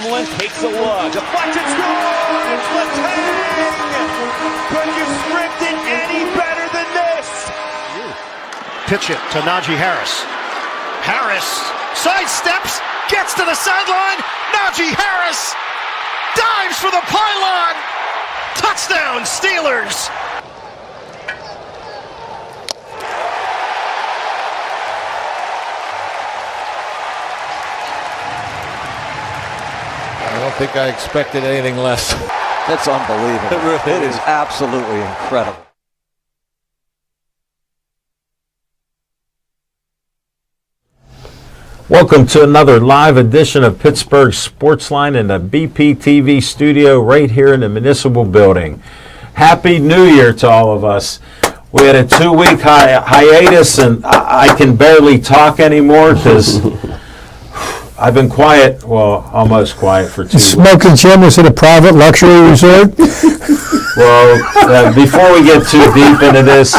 Tomlin takes a look. Deflected, score! It's Letang! Could you script it any better than this? Pitch it to Najee Harris. Harris sidesteps, gets to the sideline. Najee Harris dives for the pylon. Touchdown, Steelers. I don't think I expected anything less. That's unbelievable. It is absolutely incredible. Welcome to another live edition of Pittsburgh Sportsline in the BPTV studio right here in the municipal building. Happy New Year to all of us. We had a 2-week hiatus and I can barely talk anymore because I've been quiet, well, almost quiet for 2 weeks. Smoking Jim was at a private luxury resort? Well, before we get too deep into this,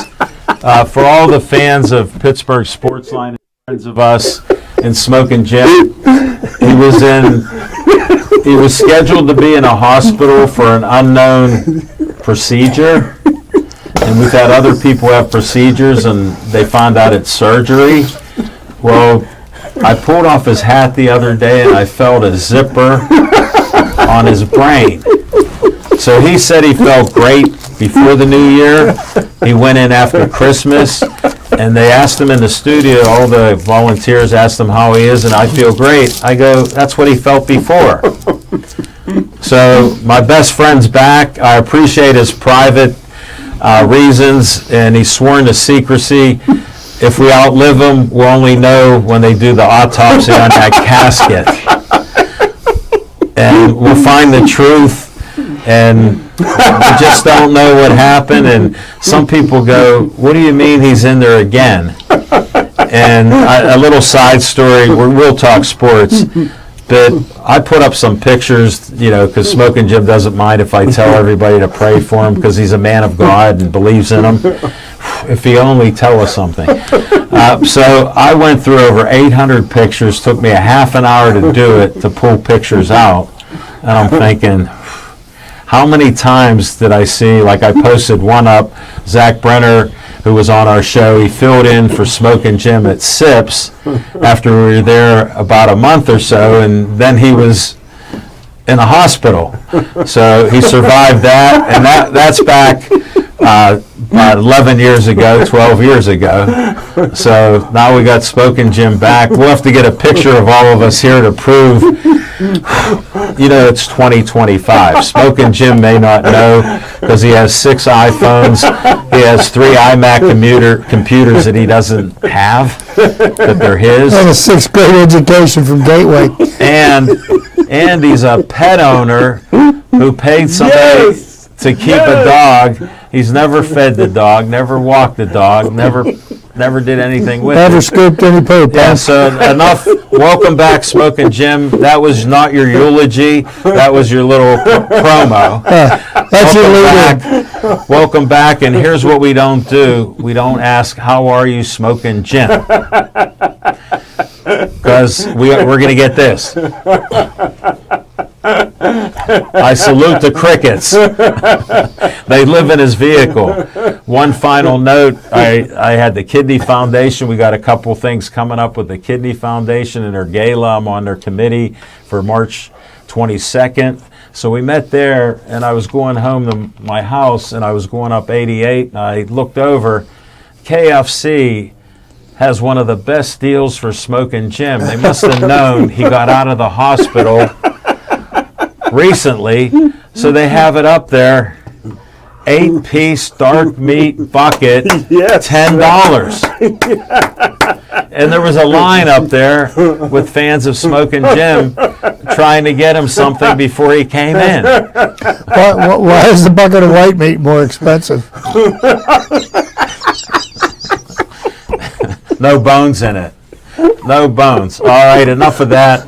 for all the fans of Pittsburgh Sportsline and friends of us, and Smoking Jim, he was scheduled to be in a hospital for an unknown procedure, and we've had other people have procedures and they found out it's surgery. Well, I pulled off his hat the other day and I felt a zipper on his brain. So he said he felt great before the new year. He went in after Christmas and they asked him in the studio, all the volunteers asked him how he is, and I feel great. I go, that's what he felt before. So my best friend's back. I appreciate his private reasons, and he's sworn to secrecy. If we outlive him, we'll only know when they do the autopsy on that casket. And we'll find the truth, and we just don't know what happened. And some people go, what do you mean he's in there again? And a little side story, we'll talk sports, but I put up some pictures, because Smoking Jim doesn't mind if I tell everybody to pray for him because he's a man of God and believes in him. If he only tell us something. So I went through over 800 pictures, took me a half an hour to do it, to pull pictures out, and I'm thinking, how many times did I see, like I posted one up, Zach Brenner, who was on our show, he filled in for Smoking Jim at SIPS after we were there about a month or so, and then he was in a hospital. So he survived that, and that's back about 11 years ago, 12 years ago. So now we got Smoking Jim back. We'll have to get a picture of all of us here to prove, it's 2025. Smoking Jim may not know because he has 6 iPhones. He has 3 iMac computers that he doesn't have, that they're his. And a 6th grade education from Gateway. And he's a pet owner who paid somebody to keep a dog. He's never fed the dog, never walked the dog, never did anything with it. Never scooped any poop. Yeah, so enough. Welcome back, Smoking Jim. That was not your eulogy. That was your little promo. That's your leader. Welcome back, and here's what we don't do. We don't ask, how are you, Smoking Jim? Because we're going to get this. I salute the crickets. They live in his vehicle. One final note, I had the Kidney Foundation. We got a couple things coming up with the Kidney Foundation and their gala. I'm on their committee for March 22nd. So we met there, and I was going home to my house, and I was going up 88, and I looked over. KFC has one of the best deals for Smoking Jim. They must have known he got out of the hospital recently, so they have it up there. 8-piece dark meat bucket, $10. And there was a line up there with fans of Smoking Jim trying to get him something before he came in. Why is the bucket of white meat more expensive? No bones in it. No bones. All right, enough of that.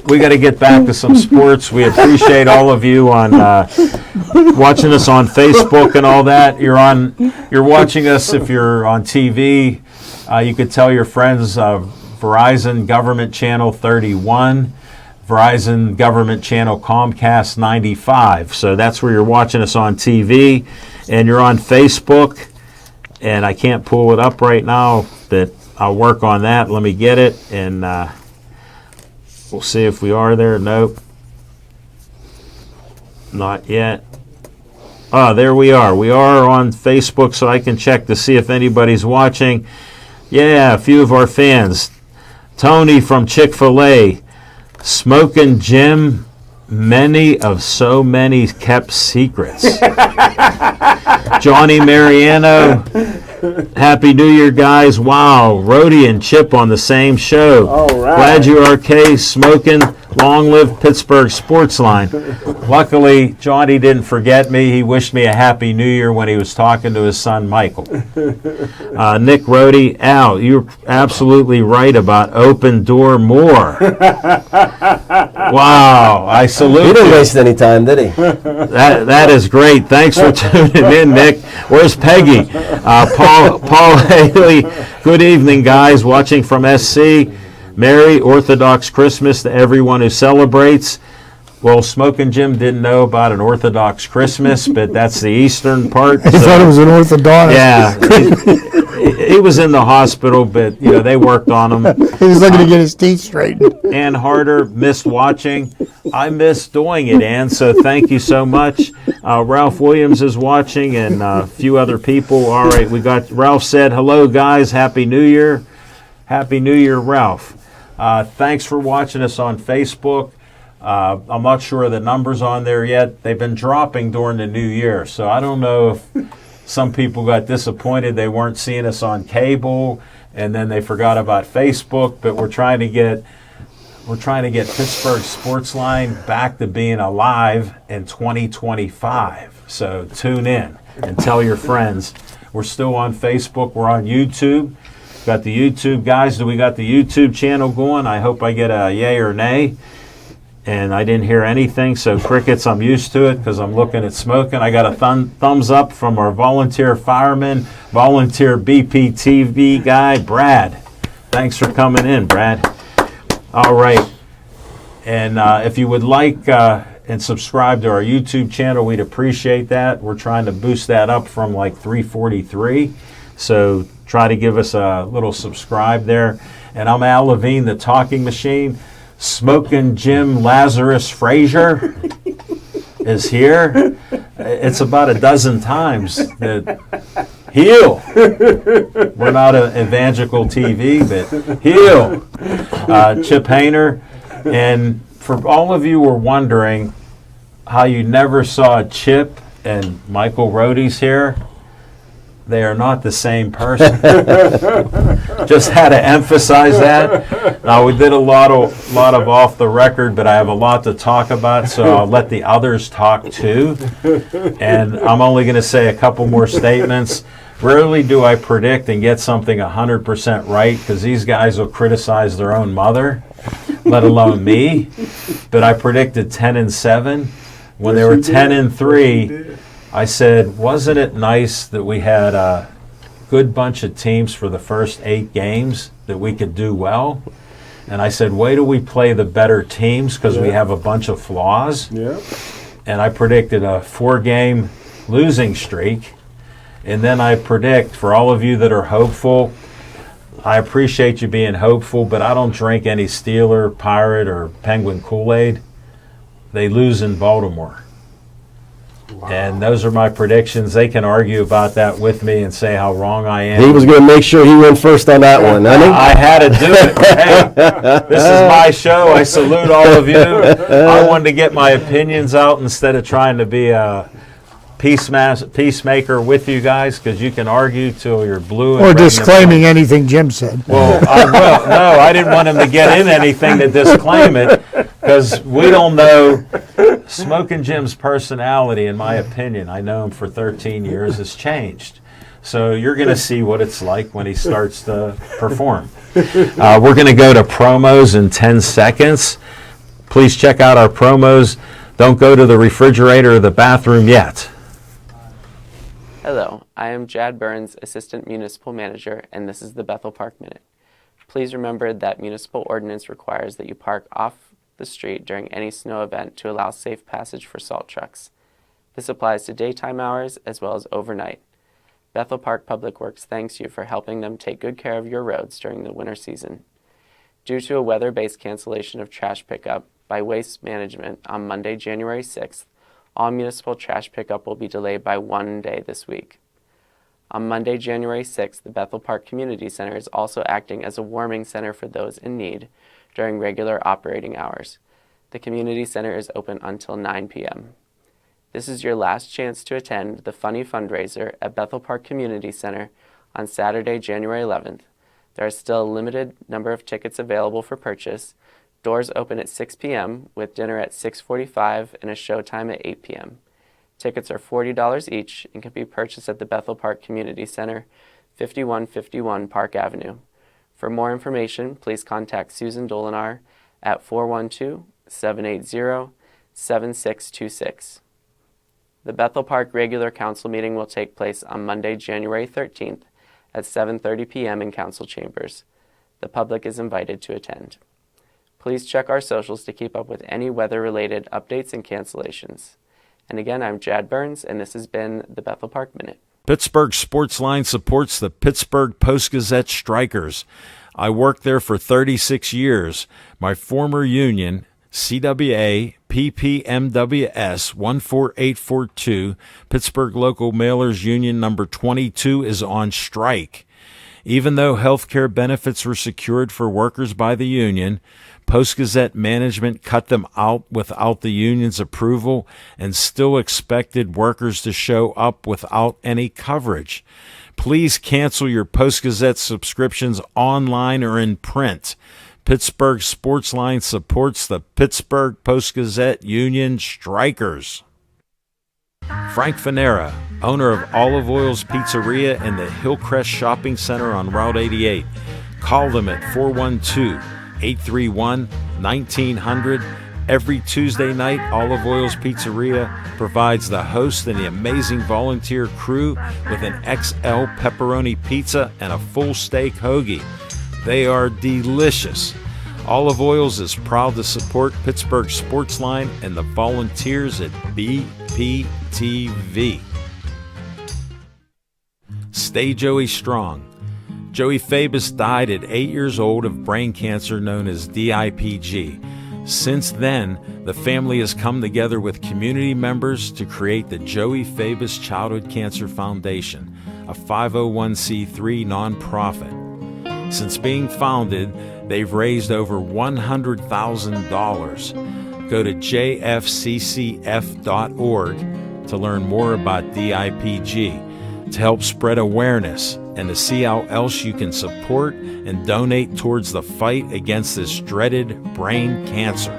We got to get back to some sports. We appreciate all of you on watching us on Facebook and all that. You're watching us if you're on TV. You could tell your friends Verizon Government Channel 31, Verizon government channel Comcast 95. So that's where you're watching us on TV, and you're on Facebook. And I can't pull it up right now, but I'll work on that. Let me get it, and we'll see if we are there. Nope. Not yet. Oh, there we are. We are on Facebook, so I can check to see if anybody's watching. Yeah, a few of our fans. Tony from Chick-fil-A. Smoking Jim, many of so many kept secrets. Johnny Mariano, Happy New Year, guys. Wow, Rhodey and Chip on the same show. All right. Glad you are smoking. Long live Pittsburgh Sportsline. Luckily, Johnny didn't forget me. He wished me a Happy New Year when he was talking to his son, Michael. Nick Rhodey, Al, you're absolutely right about Open Door More. Wow, I salute you. He didn't waste any time, did he? That is great. Thanks for tuning in, Nick. Where's Peggy? Paul Haley, good evening, guys, watching from SC. Merry Orthodox Christmas to everyone who celebrates. Well, Smoking Jim didn't know about an Orthodox Christmas, but that's the Eastern part. He thought it was an orthodontist. Yeah. He was in the hospital, but they worked on him. He was looking to get his teeth straightened. Ann Harder missed watching. I missed doing it, Ann, so thank you so much. Ralph Williams is watching, and a few other people. All right, Ralph said, hello, guys. Happy New Year. Happy New Year, Ralph. Thanks for watching us on Facebook. I'm not sure of the numbers on there yet. They've been dropping during the new year, so I don't know if some people got disappointed they weren't seeing us on cable, and then they forgot about Facebook. But we're trying to get Pittsburgh Sportsline back to being alive in 2025. So tune in and tell your friends. We're still on Facebook. We're on YouTube. Got the YouTube guys. Do we got the YouTube channel going? I hope I get a yay or nay. And I didn't hear anything, so crickets, I'm used to it because I'm looking at smoking. I got a thumbs up from our volunteer fireman, volunteer BPTV guy, Brad. Thanks for coming in, Brad. All right. And if you would like and subscribe to our YouTube channel, we'd appreciate that. We're trying to boost that up from like 343. So try to give us a little subscribe there. And I'm Al Levine, the talking machine. Smoking Jim Lazarus Frazier is here. It's about a dozen times that heal. We're not an evangelical TV, but heal. Chip Hayner. And for all of you who are wondering how you never saw Chip and Michael Rhodey's here, they are not the same person. Just had to emphasize that. Now, we did a lot of off the record, but I have a lot to talk about, so I'll let the others talk too. And I'm only going to say a couple more statements. Rarely do I predict and get something 100% right, because these guys will criticize their own mother, let alone me. But I predicted 10-7. When they were 10-3, I said, wasn't it nice that we had a good bunch of teams for the first 8 games that we could do well? And I said, wait till we play the better teams because we have a bunch of flaws. Yeah. And I predicted a 4-game losing streak. And then I predict, for all of you that are hopeful, I appreciate you being hopeful, but I don't drink any Steeler, Pirate, or Penguin Kool-Aid. They lose in Baltimore. Wow. And those are my predictions. They can argue about that with me and say how wrong I am. He was going to make sure he went first on that one, hasn't he? I had to do it. Hey, this is my show. I salute all of you. I wanted to get my opinions out instead of trying to be a peacemaker with you guys, because you can argue till you're blue. Or disclaiming anything Jim said. Well, no, I didn't want him to get in anything to disclaim it, because we don't know. Smoking Jim's personality, in my opinion, I know him for 13 years, has changed. So you're going to see what it's like when he starts to perform. We're going to go to promos in 10 seconds. Please check out our promos. Don't go to the refrigerator or the bathroom yet. Hello, I am Jad Burns, Assistant Municipal Manager, and this is the Bethel Park Minute. Please remember that municipal ordinance requires that you park off the street during any snow event to allow safe passage for salt trucks. This applies to daytime hours as well as overnight. Bethel Park Public Works thanks you for helping them take good care of your roads during the winter season. Due to a weather-based cancellation of trash pickup by Waste Management on Monday, January 6th, all municipal trash pickup will be delayed by 1 day this week. On Monday, January 6th, the Bethel Park Community Center is also acting as a warming center for those in need during regular operating hours. The Community Center is open until 9 p.m. This is your last chance to attend the Funny Fundraiser at Bethel Park Community Center on Saturday, January 11th. There are still a limited number of tickets available for purchase. Doors open at 6 p.m. with dinner at 6:45 and a showtime at 8 p.m. Tickets are $40 each and can be purchased at the Bethel Park Community Center, 5151 Park Avenue. For more information, please contact Susan Dolinar at 412-780-7626. The Bethel Park regular council meeting will take place on Monday, January 13th at 7:30 p.m. in council chambers. The public is invited to attend. Please check our socials to keep up with any weather-related updates and cancellations. And again, I'm Jad Burns, and this has been the Bethel Park Minute. Pittsburgh Sportsline supports the Pittsburgh Post-Gazette Strikers. I worked there for 36 years. My former union, CWA PPMWS 14842, Pittsburgh Local Mailers Union number 22, is on strike. Even though health care benefits were secured for workers by the union, Post-Gazette management cut them out without the union's approval and still expected workers to show up without any coverage. Please cancel your Post-Gazette subscriptions online or in print. Pittsburgh Sportsline supports the Pittsburgh Post-Gazette Union Strikers. Frank Fanera, owner of Olive Oil's Pizzeria and the Hillcrest Shopping Center on Route 88. Call them at 412-831-1900. Every Tuesday night, Olive Oil's Pizzeria provides the host and the amazing volunteer crew with an XL pepperoni pizza and a full steak hoagie. They are delicious. Olive Oils is proud to support Pittsburgh Sportsline and the volunteers at BPTV. Stay Joey strong. Joey Fabus died at 8 years old of brain cancer known as DIPG. Since then, the family has come together with community members to create the Joey Fabus Childhood Cancer Foundation, a 501c3 nonprofit. Since being founded, they've raised over $100,000. Go to jfccf.org to learn more about DIPG, to help spread awareness, and to see how else you can support and donate towards the fight against this dreaded brain cancer.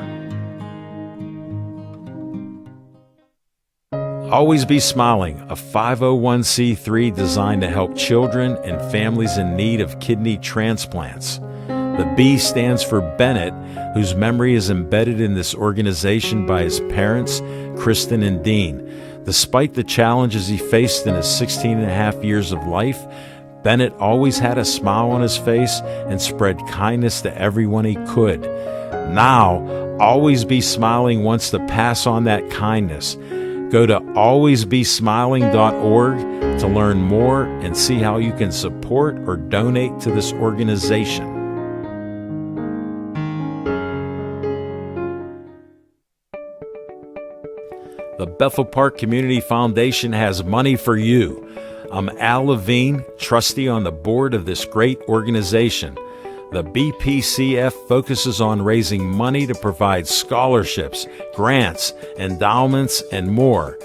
Always Be Smiling, a 501c3 designed to help children and families in need of kidney transplants. The B stands for Bennett, whose memory is embedded in this organization by his parents, Kristen and Dean. Despite the challenges he faced in his 16 and a half years of life, Bennett always had a smile on his face and spread kindness to everyone he could. Now, Always Be Smiling wants to pass on that kindness. Go to alwaysbesmiling.org to learn more and see how you can support or donate to this organization. The Bethel Park Community Foundation has money for you. I'm Al Levine, trustee on the board of this great organization. The BPCF focuses on raising money to provide scholarships, grants, endowments, and more.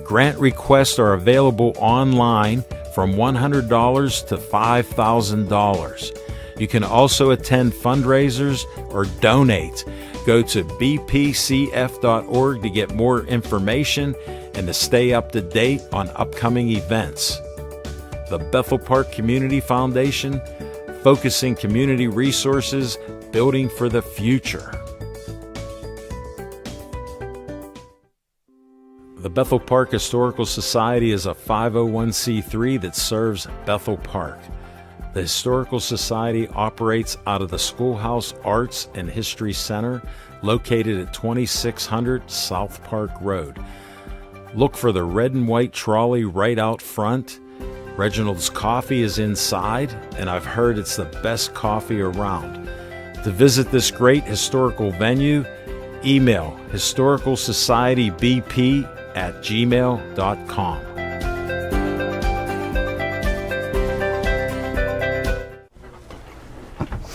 Grant requests are available online from $100 to $5,000. You can also attend fundraisers or donate. Go to bpcf.org to get more information and to stay up to date on upcoming events. The Bethel Park Community Foundation, focusing community resources, building for the future. The Bethel Park Historical Society is a 501c3 that serves Bethel Park. The Historical Society operates out of the Schoolhouse Arts and History Center, located at 2600 South Park Road. Look for the red and white trolley right out front. Reginald's Coffee is inside, and I've heard it's the best coffee around. To visit this great historical venue, email historicalsocietybp@gmail.com.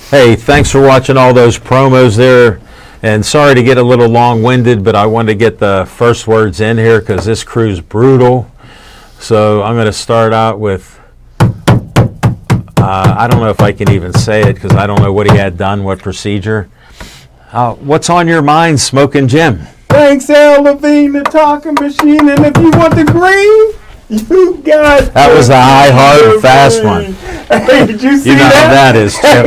Hey, thanks for watching all those promos there. And sorry to get a little long-winded, but I wanted to get the first words in here because this crew's brutal. So I'm going to start out with, I don't know if I can even say it because I don't know what he had done, what procedure. What's on your mind, Smoking Jim? Thanks, Al Levine, the talking machine. And if you want the green, you got that was the high, hard, fast one. Hey, did you see you know that? How that is, Chip.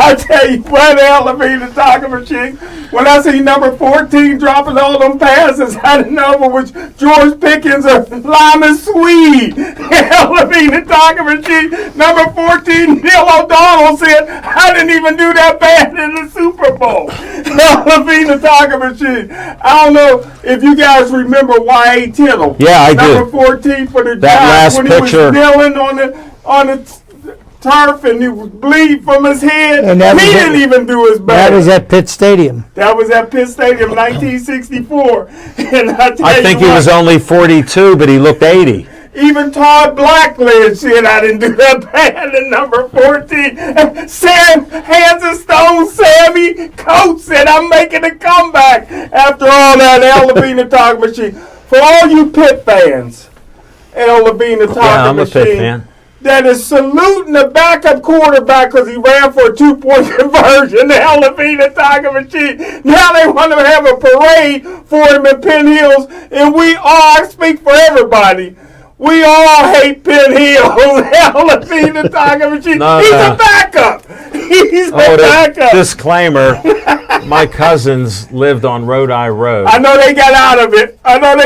I tell you what, Al Levine, the talking machine, when I see number 14 dropping all them passes, I didn't know if it was George Pickens or Lyman Swede. Al Levine, the talking machine, number 14, Neil O'Donnell said, I didn't even do that bad in the Super Bowl. Al Levine, the talking machine. I don't know if you guys remember Y.A. Tittle. Yeah, I do. Number 14 for the that Giants last when picture. he was kneeling on the turf and he was bleeding from his head. And he didn't even do his best. That was at Pitt Stadium. That was at Pitt Stadium, 1964. And I think he was only 42, but he looked 80. Even Todd Blackledge said I didn't do that bad in number 14. Sam Hands of Stone Sammy Coates said I'm making a comeback after all that. Al Levine, the talking machine. For all you Pitt fans, Al Levine, the talking I'm machine. a Pitt fan. That is saluting the backup quarterback because he ran for a 2-point conversion. Al Levine, the talking machine. Now they want to have a parade for him in Penn Hills, and we all, I speak for everybody, we all hate Penn Hills. Al Levine, the talking machine. He's a backup. He's a backup. Disclaimer, my cousins lived on Rodi Road. I know they got out of it. They moved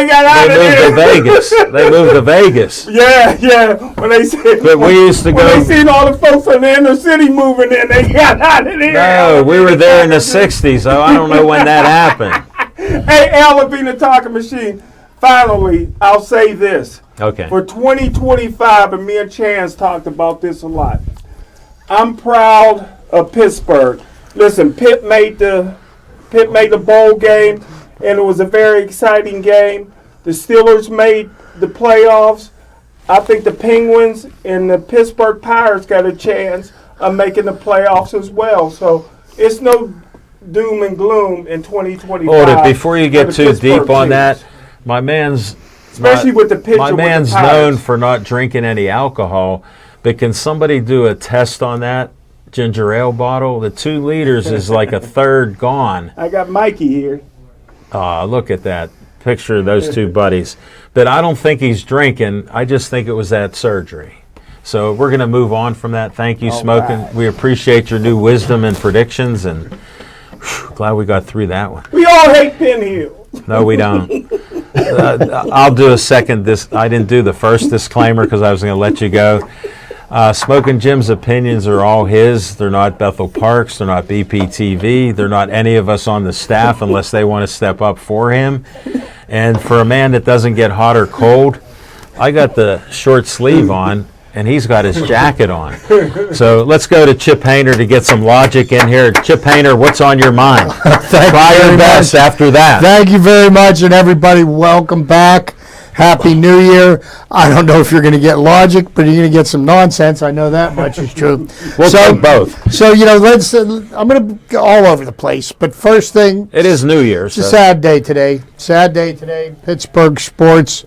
to Vegas. They moved to Vegas. Yeah. When they said, but we used to go. When they seen all the folks in the inner city moving in, they got out of there. No, we were there in the 60s, so I don't know when that happened. Hey, Al Levine, the talking machine. Finally, I'll say this. Okay. For 2025, and me and Chance talked about this a lot, I'm proud of Pittsburgh. Listen, Pitt made the bowl game, and it was a very exciting game. The Steelers made the playoffs. I think the Penguins and the Pittsburgh Pirates got a chance of making the playoffs as well. So it's no doom and gloom in 2025. Hold it, before you get too deep on that, my man's especially with the pitcher. My man's known for not drinking any alcohol, but can somebody do a test on that ginger ale bottle? The 2 liters is like a third gone. I got Mikey here. Look at that picture of those 2 buddies. But I don't think he's drinking. I just think it was that surgery. So we're going to move on from that. Thank you, Smoking. Right. We appreciate your new wisdom and predictions, and glad we got through that one. We all hate Penn Hill. No, we don't. I'll do a second. I didn't do the first disclaimer because I was going to let you go. Smoking Jim's opinions are all his. They're not Bethel Park's. They're not BPTV. They're not any of us on the staff unless they want to step up for him. And for a man that doesn't get hot or cold, I got the short sleeve on, and he's got his jacket on. So let's go to Chip Hayner to get some logic in here. Chip Hayner, what's on your mind? Try your best after that. Thank you very much, and everybody, welcome back. Happy New Year. I don't know if you're going to get logic, but you're going to get some nonsense. I know that much is true. We'll take both. So, let's. I'm going to go all over the place. But first thing. It is New Year's. It's a sad day today. Pittsburgh sports.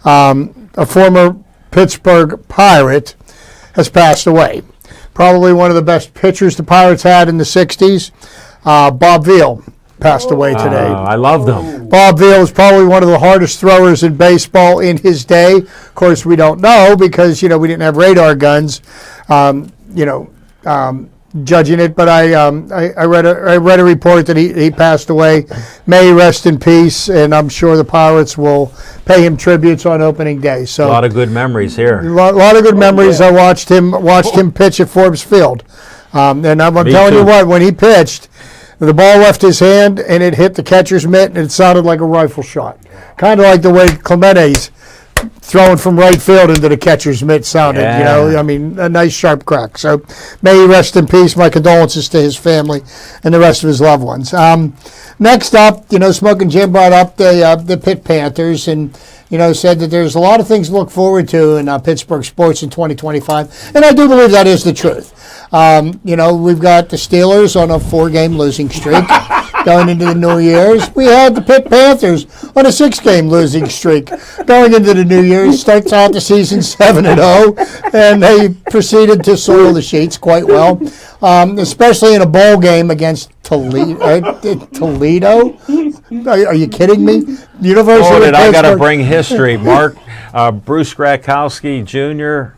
A former Pittsburgh Pirate has passed away. Probably one of the best pitchers the Pirates had in the 60s. Bob Veal passed away today. I loved him. Bob Veal was probably one of the hardest throwers in baseball in his day. Of course, we don't know because, we didn't have radar guns. The judging it, but I read a report that he passed away. May he rest in peace, and I'm sure the Pirates will pay him tributes on opening day. So A lot of good memories here. a lot of good memories. I watched him pitch at Forbes Field, and I'm telling you what, when he pitched, the ball left his hand and it hit the catcher's mitt, and it sounded like a rifle shot, kind of like the way Clemente's throwing from right field into the catcher's mitt sounded. Yeah. You know, I mean, a nice sharp crack. So may he rest in peace. My condolences to his family and the rest of his loved ones. Next up, Smoking Jim brought up the Pitt Panthers and said that there's a lot of things to look forward to in Pittsburgh sports in 2025, and I do believe that is the truth. We've got the Steelers on a 4-game losing streak going into the New Year's. We had the Pitt Panthers on a 6-game losing streak going into the New Year's. Starts out the season 7-0, and they proceeded to soil the sheets quite well, especially in a bowl game against Toledo. Are you kidding me? University of Pittsburgh. I got to bring history. Mark Bruce Grakowski Jr.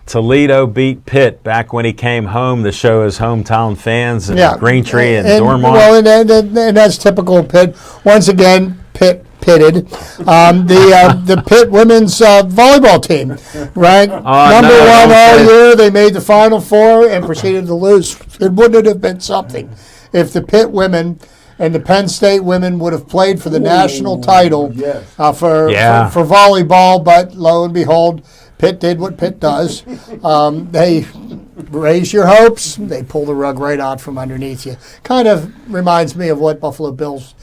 Toledo beat Pitt back when he came home to show his hometown fans in Greentree and Dormont. Well, and that's typical Pitt. Once again, pitted. The Pitt women's volleyball team, ranked number one all year. They made the Final Four and proceeded to lose. It wouldn't have been something if the Pitt women and the Penn State women would have played for the national title for volleyball, but lo and behold, Pitt did what Pitt does. They raise your hopes. They pull the rug right out from underneath you. Kind of reminds me of what Buffalo Bills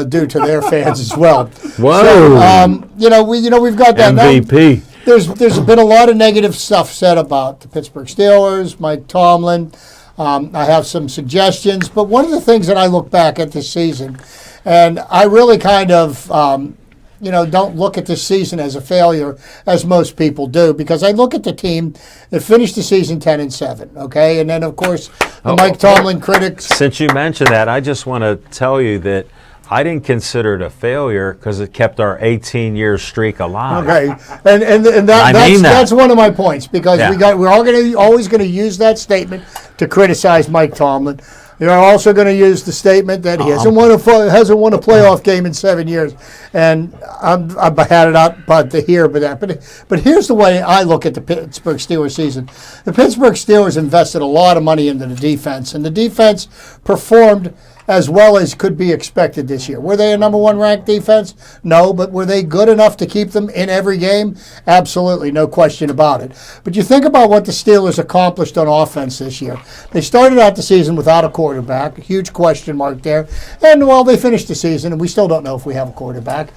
do to their fans as well. Whoa! So, we've got that MVP. Now, there's been a lot of negative stuff said about the Pittsburgh Steelers, Mike Tomlin. I have some suggestions, but one of the things that I look back at this season, and I really kind of don't look at this season as a failure as most people do, because I look at the team that finished the season 10-7, okay? And then, of course, the Mike Tomlin critics. Since you mentioned that, I just want to tell you that I didn't consider it a failure because it kept our 18-year streak alive. Okay, and that's one of my points, because we're always going to use that statement to criticize Mike Tomlin. You're also going to use the statement that he hasn't won a playoff game in 7 years, and I've had it out but here's the way I look at the Pittsburgh Steelers season. The Pittsburgh Steelers invested a lot of money into the defense, and the defense performed as well as could be expected this year. Were they a number 1 ranked defense? No, but were they good enough to keep them in every game? Absolutely, no question about it. But you think about what the Steelers accomplished on offense this year. They started out the season without a quarterback, a huge question mark there. And, they finished the season, and we still don't know if we have a quarterback.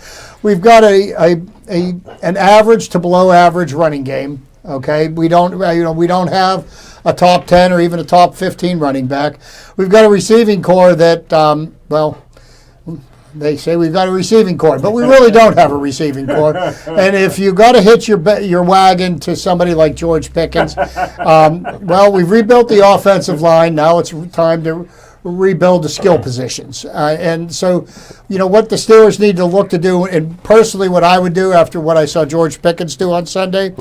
We've got an average to below average running game. Okay, we don't have a top 10 or even a top 15 running back. We've got a receiving core that, they say we've got a receiving core, but we really don't have a receiving core. And if you got to hitch your wagon to somebody like George Pickens, we've rebuilt the offensive line. Now it's time to rebuild the skill positions. And so, what the Steelers need to look to do, and personally what I would do after what I saw George Pickens do on Sunday,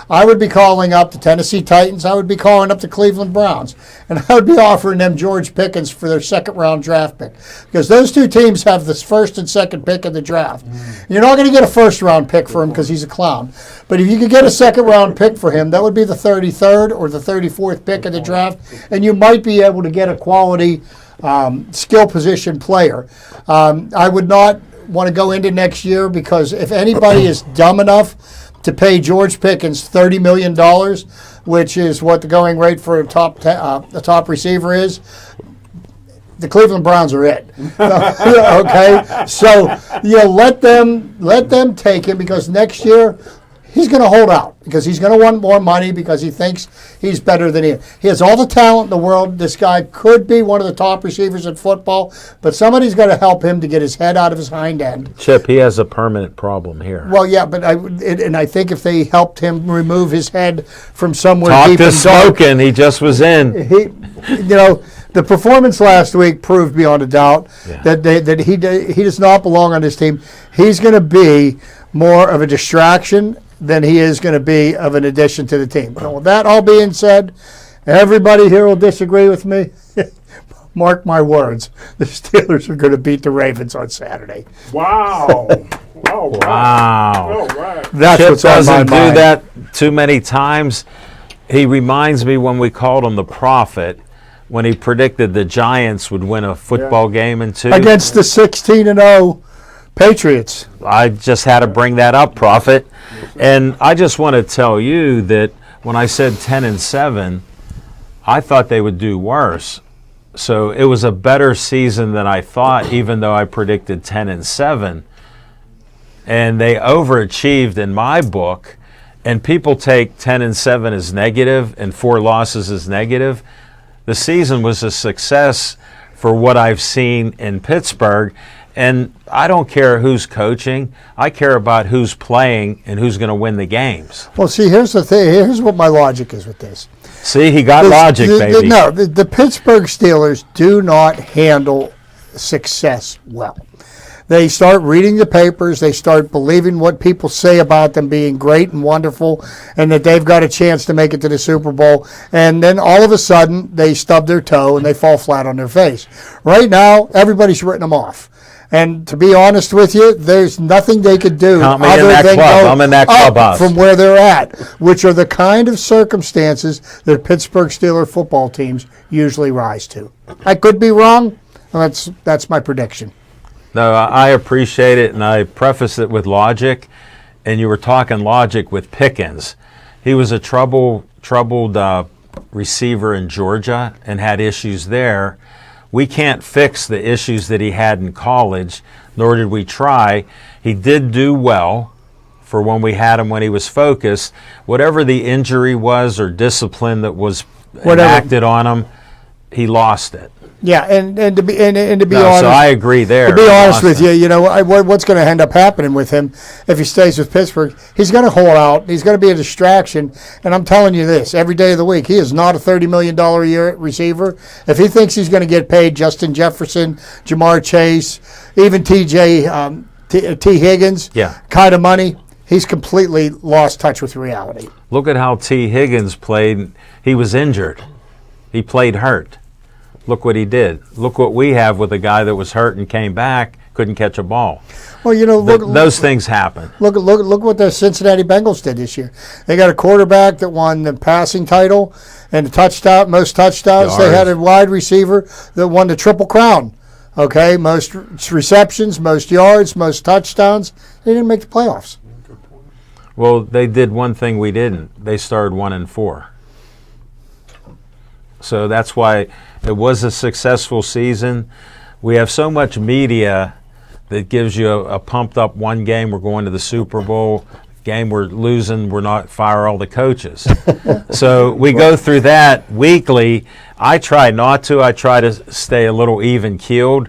I would be calling up the Tennessee Titans, I would be calling up the Cleveland Browns, and I would be offering them George Pickens for their second-round draft pick, because those two teams have the first and second pick in the draft. You're not going to get a first-round pick for him because he's a clown, but if you could get a second-round pick for him, that would be the 33rd or the 34th pick in the draft, and you might be able to get a quality skill position player. I would not want to go into next year, because if anybody is dumb enough to pay George Pickens $30 million, which is what the going rate for a top receiver is, the Cleveland Browns are it. Okay, so let them take him, because next year he's going to hold out, because he's going to want more money, because he thinks he's better than he is. He has all the talent in the world. This guy could be one of the top receivers in football, but somebody's got to help him to get his head out of his hind end. Chip, he has a permanent problem here. Well, yeah, but I think if they helped him remove his head from somewhere deep to and dark, Smoking, he just was in. The performance last week proved beyond a doubt that he does not belong on this team. He's going to be more of a distraction than he is going to be of an addition to the team. Now, with that all being said, Everybody here will disagree with me. Mark my words. The Steelers are going to beat the Ravens on Saturday. Wow. All right. Wow. All right. That's Chip what's on my doesn't do mind. that too many times. He reminds me when we called him the prophet, when he predicted the Giants would win a football game in 2. Against the 16-0 Patriots. I just had to bring that up, Prophet. And I just want to tell you that when I said 10-7, I thought they would do worse. So it was a better season than I thought, even though I predicted 10-7. And they overachieved in my book. And people take 10-7 as negative and 4 losses as negative. The season was a success for what I've seen in Pittsburgh. And I don't care who's coaching. I care about who's playing and who's going to win the games. Well, see, here's the thing. Here's what my logic is with this. See, he got logic, baby. No, the Pittsburgh Steelers do not handle success well. They start reading the papers. They start believing what people say about them being great and wonderful and that they've got a chance to make it to the Super Bowl. And then all of a sudden, they stub their toe and they fall flat on their face. Right now, everybody's written them off. And to be honest with you, there's nothing they could do Count me other in that than club. go I'm in that up clubhouse. from where they're at, which are the kind of circumstances that Pittsburgh Steelers football teams usually rise to. I could be wrong. That's my prediction. No, I appreciate it, and I preface it with logic. And you were talking logic with Pickens. He was a troubled receiver in Georgia and had issues there. We can't fix the issues that he had in college, nor did we try. He did do well for when we had him when he was focused. Whatever the injury was or discipline that was enacted on him, he lost it. Yeah, and to be honest, so I agree there. To be honest with you, you know what's going to end up happening with him if he stays with Pittsburgh? He's going to hold out. He's going to be a distraction. And I'm telling you this: every day of the week, he is not a $30 million a year receiver. If he thinks he's going to get paid Justin Jefferson, Jamar Chase, even T. Higgins kind of money, he's completely lost touch with reality. Look at how T. Higgins played. He was injured. He played hurt. Look what he did. Look what we have with a guy that was hurt and came back, couldn't catch a ball. Well, you know, those things happen. Look what the Cincinnati Bengals did this year. They got a quarterback that won the passing title and the most touchdowns. They had a wide receiver that won the Triple Crown. Okay, most receptions, most yards, most touchdowns. They didn't make the playoffs. Well, they did one thing we didn't. They started 1-4. So that's why it was a successful season. We have so much media that gives you a pumped up one game, we're going to the Super Bowl, game we're losing, we're not, fire all the coaches. So we go through that weekly. I try not to. I try to stay a little even keeled,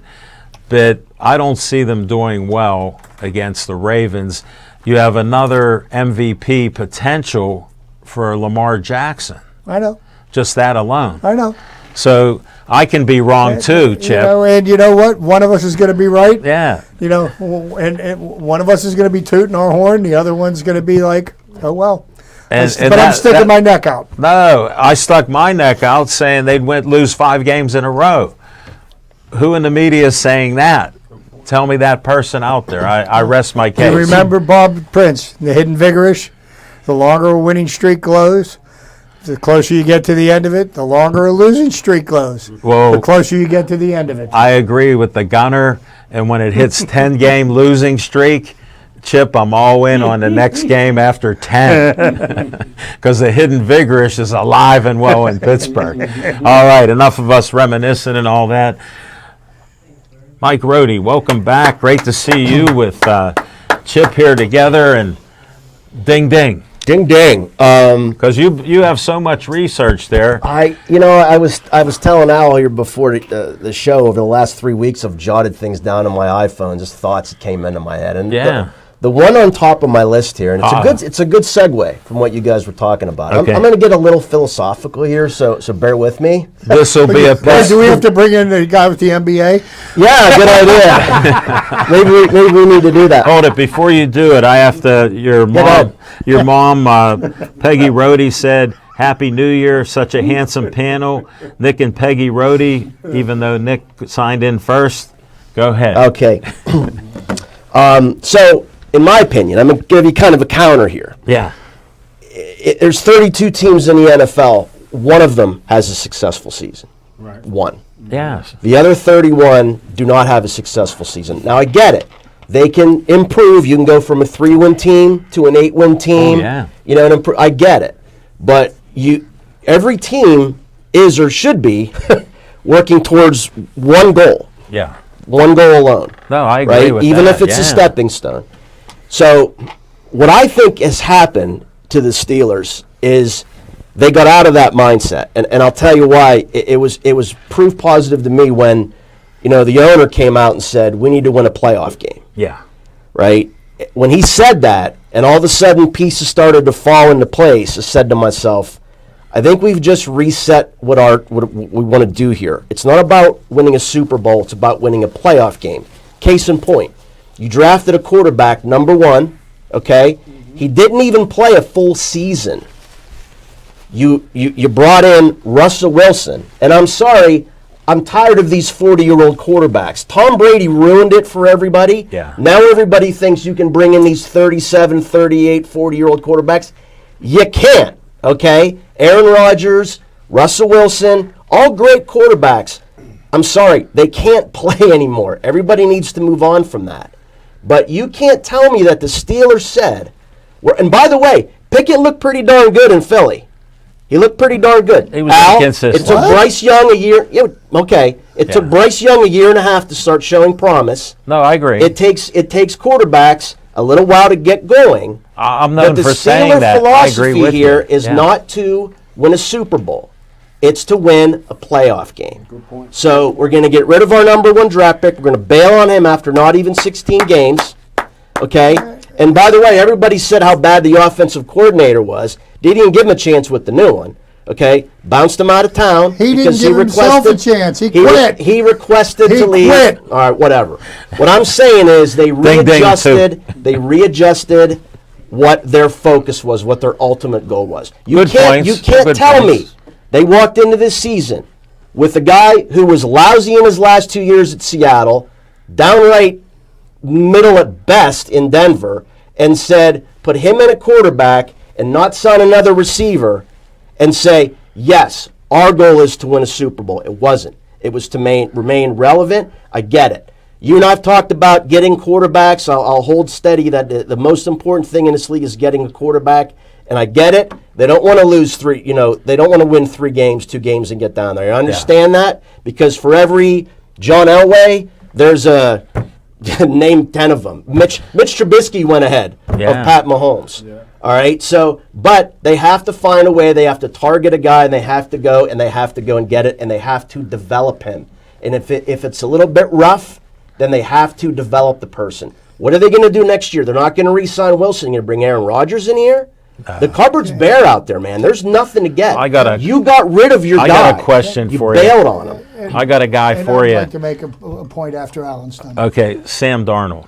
but I don't see them doing well against the Ravens. You have another MVP potential for Lamar Jackson. I know. Just that alone. I know. So I can be wrong too, Chip. You know, and you know what? One of us is going to be right. Yeah. You know, and one of us is going to be tooting our horn. The other one's going to be like, oh, well. But I'm sticking my neck out. No, I stuck my neck out saying they'd lose 5 games in a row. Who in the media is saying that? Tell me that person out there. I rest my case. You remember Bob Prince, the hidden vigorish? The longer a winning streak glows, the closer you get to the end of it, the longer a losing streak glows. Well, the closer you get to the end of it. I agree with the gunner, and when it hits 10-game losing streak, Chip, I'm all in on the next game after 10 because the hidden vigorish is alive and well in Pittsburgh. All right, enough of us reminiscing and all that. Mike Rohde, welcome back. Great to see you with Chip here together, and ding, ding. Ding ding. Because you have so much research there. I was telling Al here before the show, over the last 3 weeks, I've jotted things down on my iPhone, just thoughts that came into my head. And the one on top of my list here, and it's a good segue from what you guys were talking about. Okay. I'm going to get a little philosophical here, so bear with me. This will be a piss. Do we have to bring in the guy with the MBA? Yeah, good idea. maybe we need to do that. Hold it, before you do it, I have to. Your mom, Peggy Rohde said, Happy New Year. Such a handsome panel. Nick and Peggy Rohde, even though Nick signed in first. Go ahead. Okay. So, in my opinion, I'm going to give you kind of a counter here. Yeah. There's 32 teams in the NFL. One of them has a successful season. Right. One. Yes. The other 31 do not have a successful season. Now, I get it. They can improve. You can go from a 3-win team to an 8-win team. Oh, yeah. You know, and I get it. But every team is or should be working towards one goal. Yeah. One goal alone. No, I agree right? with Even that. if it's a stepping stone. So, what I think has happened to the Steelers is they got out of that mindset, and I'll tell you why. It was proof positive to me when, the owner came out and said we need to win a playoff game. Yeah. Right. When he said that, and all of a sudden pieces started to fall into place, I said to myself, I think we've just reset what we want to do here. It's not about winning a Super Bowl. It's about winning a playoff game. Case in point, you drafted a quarterback, number 1, okay? Mm-hmm. He didn't even play a full season. You brought in Russell Wilson, and I'm sorry, I'm tired of these 40-year-old quarterbacks. Tom Brady ruined it for everybody. Yeah. Now everybody thinks you can bring in these 37, 38, 40-year-old quarterbacks. You can't, okay? Aaron Rodgers, Russell Wilson, all great quarterbacks. I'm sorry, they can't play anymore. Everybody needs to move on from that. But you can't tell me that the Steelers said, and by the way, Pickett looked pretty darn good in Philly. He looked pretty darn good. He was inconsistent. It took Bryce Young a year. It took Bryce Young a year and a half to start showing promise. No, I agree. It takes quarterbacks a little while to get going. I'm known for saying that. I agree with you. The Steeler philosophy here is not to win a Super Bowl. It's to win a playoff game. Good point. So we're going to get rid of our number 1 draft pick. We're going to bail on him after not even 16 games. Okay? And by the way, everybody said how bad the offensive coordinator was. Didn't even give him a chance with the new one. Okay? Bounced him out of town. He didn't give himself a chance. He quit. He requested to leave. Quit. All right, whatever. What I'm saying is they readjusted. They readjusted what their focus was, what their ultimate goal was. You can't tell me they walked into this season with a guy who was lousy in his last 2 years at Seattle, downright middle at best in Denver, and said, put him in a quarterback and not sign another receiver and say, yes, our goal is to win a Super Bowl. It wasn't. It was to remain relevant. I get it. You and I have talked about getting quarterbacks. I'll hold steady that the most important thing in this league is getting a quarterback, and I get it. They don't want to lose 3, they don't want to win 3 games, 2 games, and get down there. I understand that, because for every John Elway, there's a name 10 of them. Mitch Trubisky went ahead of Pat Mahomes. Yeah. All right, but they have to find a way. They have to target a guy, and they have to go and get it, and they have to develop him. And if it's a little bit rough, then they have to develop the person. What are they going to do next year? They're not going to re-sign Wilson. You're going to bring Aaron Rodgers in here? The cupboard's bare out there, man. There's nothing to get. You got rid of your guy. I got a question for you. You bailed on him. I got a guy for you. I'd like to make a point after Alan's done. Okay, Sam Darnold.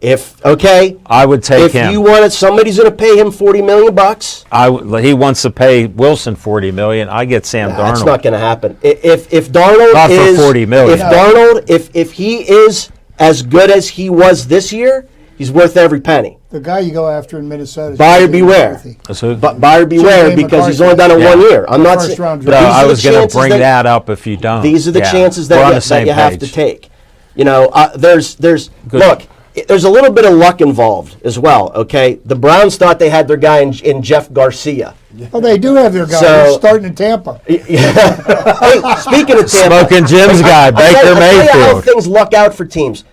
I would take him. If you wanted, somebody's going to pay him $40 million. He wants to pay Wilson $40 million. I get Sam Darnold. That's not going to happen. If Darnold not is for $40 million. If he is as good as he was this year, he's worth every penny. The guy you go after in Minnesota. Buyer beware. Buyer beware, because he's only done it 1 year. I'm not saying. I was going to bring that up if you don't. These are the chances that you have to take. There's a little bit of luck involved as well, okay? The Browns thought they had their guy in Jeff Garcia. Oh, they do have their guy. He's starting in Tampa. Hey, speaking of Tampa. Smoking Jim's guy, Baker Mayfield. Tell you how things luck out for teams.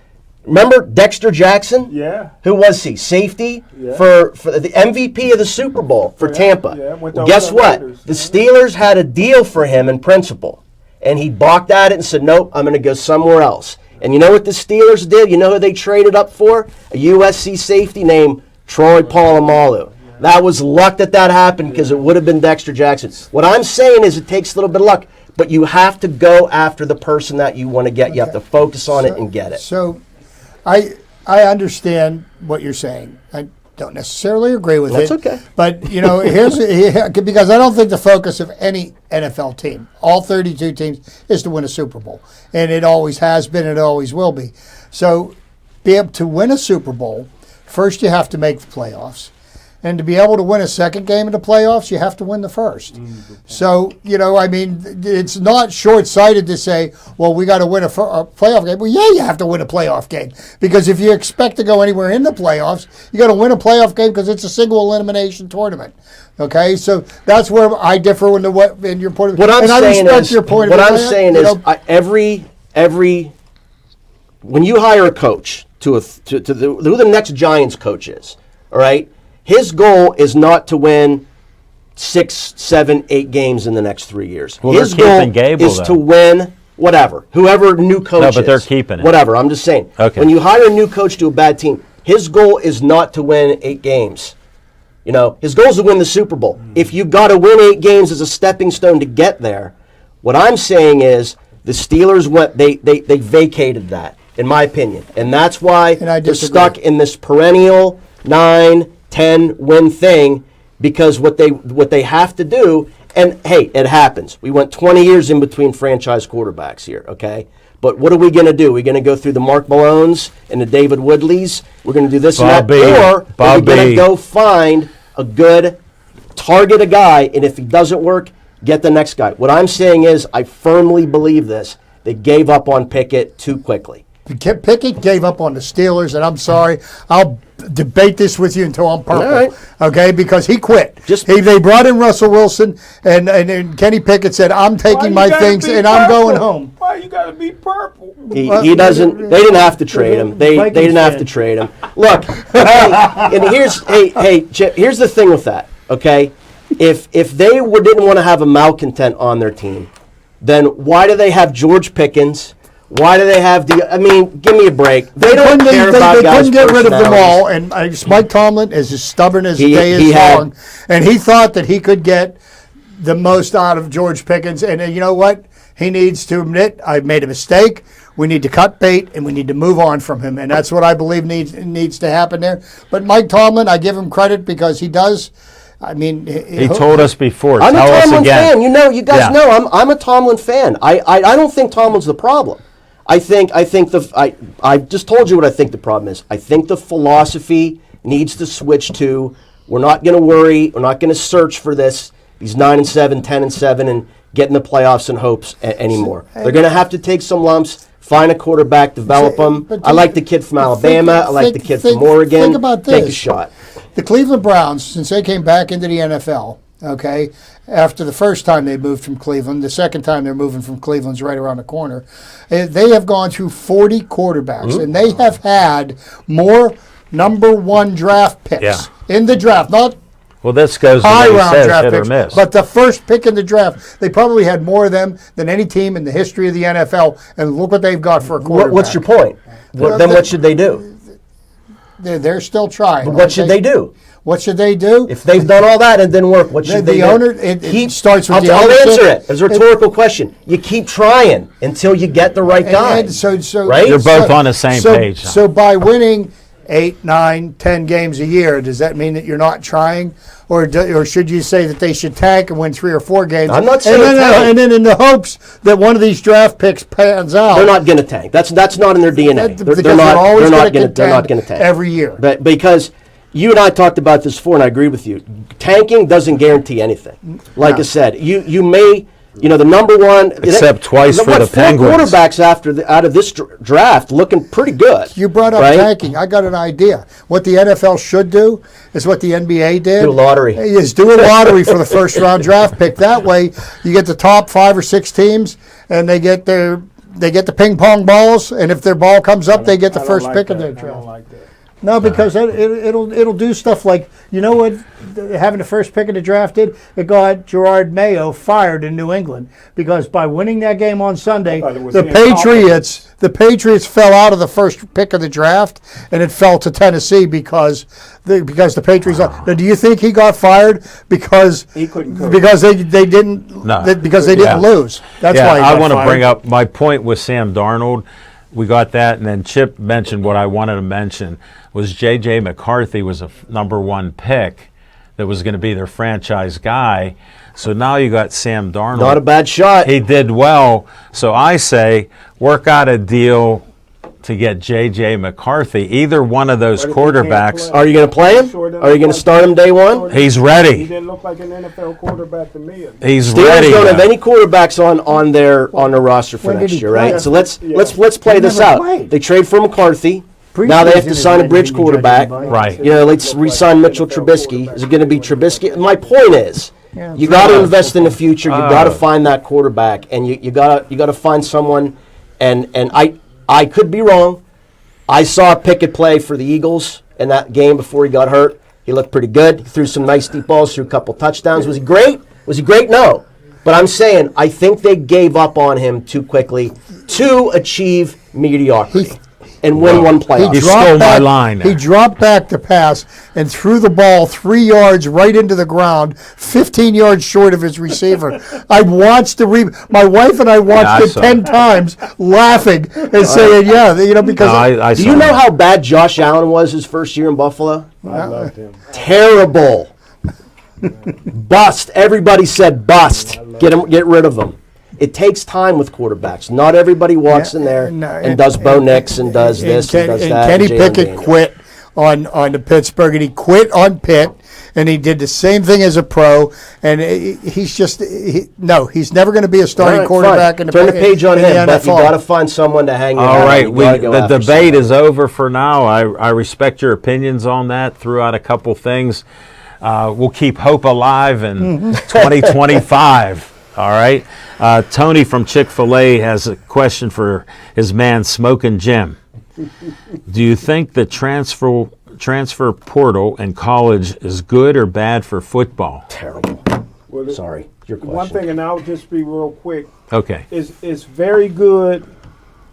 Remember Dexter Jackson? Yeah. Who was he? Safety for the MVP of the Super Bowl for Tampa. Yeah, well, guess what? The Steelers had a deal for him in principle, and he balked at it and said, nope, I'm going to go somewhere else. And you know what the Steelers did? You know who they traded up for? A USC safety named Troy Polamalu. That was luck that happened, because it would have been Dexter Jackson. What I'm saying is it takes a little bit of luck, but you have to go after the person that you want to get. You have to focus on it and get it. So I understand what you're saying. Don't necessarily agree with That's it. okay. But, because I don't think the focus of any NFL team, all 32 teams, is to win a Super Bowl. And it always has been, and it always will be. So, be able to win a Super Bowl, first you have to make the playoffs. And to be able to win a second game in the playoffs, you have to win the first. So, it's not short-sighted to say, well, we got to win a playoff game. Well, yeah, you have to win a playoff game. Because if you expect to go anywhere in the playoffs, you got to win a playoff game because it's a single elimination tournament. Okay, so that's where I differ in your point of view. What I'm saying is, every when you hire a coach who the next Giants coach is, all right, his goal is not to win 6, 7, 8 games in the next 3 years. Well, his they're goal keeping Gable, is though. to win whoever new coach is. No, but they're keeping it. Whatever, I'm just saying. Okay. When you hire a new coach to a bad team, his goal is not to win 8 games. His goal is to win the Super Bowl. If you got to win 8 games as a stepping stone to get there, what I'm saying is the Steelers they vacated that, in my opinion, and that's why they're stuck in this perennial 9-10 win thing, because what they have to do, and hey, it happens. We went 20 years in between franchise quarterbacks here, okay? But what are we going to do? We're going to go through the Mark Malones and the David Woodleys. We're going to do this and that. Or we're going to go find a good, target a guy, and if he doesn't work, get the next guy. What I'm saying is, I firmly believe this. They gave up on Pickett too quickly. Pickett gave up on the Steelers, and I'm sorry. I'll debate this with you until I'm purple. Right. Okay, because he quit. They brought in Russell Wilson, and Kenny Pickett said, "I'm taking my things and I'm going home." Why you got to be purple? He doesn't. They didn't have to trade him. They didn't have to trade him. Look, and here's the thing with that. Okay, if they didn't want to have a malcontent on their team, then why do they have George Pickens? Why do they have give me a break. They don't care about guys' couldn't get rid of them all, and Mike Tomlin is as stubborn as the day is long, and he thought that he could get the most out of George Pickens, and you know what? He needs to admit, I made a mistake. We need to cut bait, and we need to move on from him, and that's what I believe needs to happen there. But Mike Tomlin, I give him credit because he does. He told us before. I'm Tell a Tomlin us again. fan. You guys know I'm a Tomlin fan. I don't think Tomlin's the problem. I just told you what I think the problem is. I think the philosophy needs to switch to, we're not going to worry, we're not going to search for these 9-7, 10-7, and get in the playoffs in hopes anymore. They're going to have to take some lumps, find a quarterback, develop them. I like the kid from Alabama. I like the kid from Oregon. Think about this. Take a shot. The Cleveland Browns, since they came back into the NFL, okay, after the first time they moved from Cleveland, the second time they're moving from Cleveland's right around the corner, they have gone through 40 quarterbacks, and they have had more number 1 draft picks in the draft, not this goes high round says, draft hit picks, or miss. but the first pick in the draft. They probably had more of them than any team in the history of the NFL, and look what they've got for a quarterback. What's your point? Then what should they do? They're still trying. But what should they do? What should they do? If they've done all that and it didn't work, what should they do? It starts with the I'll ownership. answer it. It's a rhetorical question. You keep trying until you get the right guy. Right? You're both on the same page. So by winning 8, 9, 10 games a year, does that mean that you're not trying? Or should you say that they should tank and win 3 or 4 games? I'm not saying tank. And then in the hopes that one of these draft picks pans out. They're not going to tank. That's not in their DNA. They're not going to tank every year. But because you and I talked about this before, and I agree with you. Tanking doesn't guarantee anything. Like I said, you may, the number one, except twice for the Penguins. Quarterbacks out of this draft looking pretty good. You brought up tanking. I got an idea. What the NFL should do is what the NBA did. Do a lottery. Is do a lottery for the first round draft pick. That way, you get the top 5 or 6 teams, and they get the ping pong balls, and if their ball comes up, they get the first pick of their draft. I don't like that. No, because it'll do stuff like, you know what, having the first pick of the draft did? It got Gerard Mayo fired in New England because by winning that game on Sunday, the Patriots fell out of the first pick of the draft and it fell to Tennessee because the Patriots. Now, do you think he got fired because he couldn't coach. Because they didn't lose? That's why. I want to bring up my point with Sam Darnold. we got that, and then Chip mentioned what I wanted to mention was J.J. McCarthy was a number 1 pick that was going to be their franchise guy. So now you got Sam Darnold. Not a bad shot. He did well. So I say work out a deal to get J.J. McCarthy, either one of those quarterbacks. Are you going to play him? Are you going to start him day one? He's ready. He didn't look like an NFL quarterback to me. He's Steelers ready. don't have any quarterbacks on their roster for next year, right? So let's play this out. They trade for McCarthy. Now they have to sign a bridge quarterback. Right. You know, let's re-sign Mitchell Trubisky. Is it going to be Trubisky? My point is, you got to invest in the future. You got to find that quarterback, and you got to find someone. And I could be wrong. I saw Pickett play for the Eagles in that game before he got hurt. He looked pretty good. He threw some nice deep balls, threw a couple touchdowns. Was he great? Was he great? No. But I'm saying I think they gave up on him too quickly to achieve mediocrity and win one playoff. You stole my line. He dropped back to pass and threw the ball 3 yards right into the ground, 15 yards short of his receiver. I watched my wife and I watched it 10 times, laughing and saying, because do you know how bad Josh Allen was his first year in Buffalo? I loved him. Terrible. Bust. Everybody said bust. Get rid of him. It takes time with quarterbacks. Not everybody walks in there and does Bo Nix and does this and does that. Kenny Pickett quit on the Pittsburgh, and he quit on Pitt, and he did the same thing as a pro. And he's never going to be a starting quarterback. Turn the page on him, but you got to find someone to hang. All right, the debate is over for now. I respect your opinions on that. Threw out a couple things. We'll keep hope alive in 2025. All right. Tony from Chick-fil-A has a question for his man, Smokin' Jim. Do you think the transfer portal in college is good or bad for football? Terrible. Sorry, your question. One thing, and I'll just be real quick. Okay. It's very good,